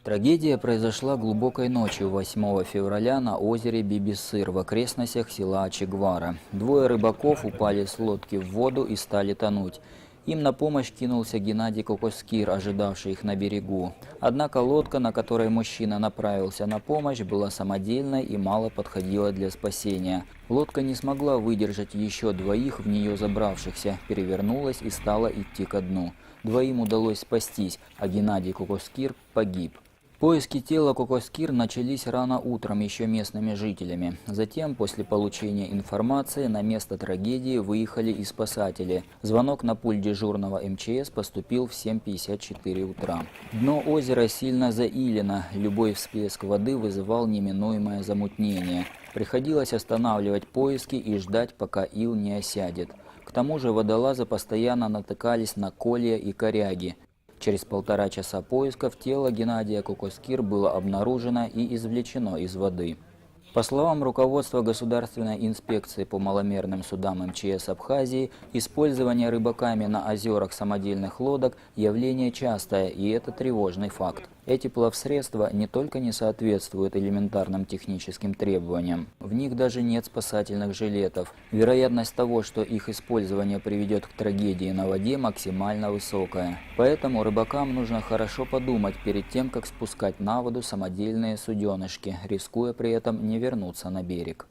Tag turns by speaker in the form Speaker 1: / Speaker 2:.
Speaker 1: Трагедия произошла глубокой ночью 8 февраля на озере Бибисыр в окрестностях села Чегвара. Двое рыбаков упали с лодки в воду и стали тонуть. Им на помощь кинулся Геннадий Кокоскир, ожидавший их на берегу. Однако лодка, на которой мужчина направился на помощь, была самодельной и мало подходила для спасения. Лодка не смогла выдержать еще двоих в нее забравшихся, перевернулась и стала идти ко дну. Двоим удалось спастись, а Геннадий Кокоскир погиб. Поиски тела Кокоскир начались рано утром еще местными жителями. Затем, после получения информации, на место трагедии выехали и спасатели. Звонок на пульт дежурного МЧС поступил в 7:54 утра. Дно озера сильно заилено, любой всплеск воды вызывал неминуемое замутнение. Приходилось останавливать поиски и ждать, пока ил не осядет. К тому же водолазы постоянно натыкались на колья и коряги. Через 1,5 часа поисков тело Геннадия Кокоскир было обнаружено и извлечено из воды. По словам руководства Государственной инспекции по маломерным судам МЧС Абхазии, использование рыбаками на озерах самодельных лодок – явление частое, и это тревожный факт. Эти плавсредства не только не соответствуют элементарным техническим требованиям, в них даже нет спасательных жилетов. Вероятность того, что их использование приведет к трагедии на воде, максимально высокая. Поэтому рыбакам нужно хорошо подумать перед тем, как спускать на воду самодельные суденышки, рискуя при этом не вернуться на берег.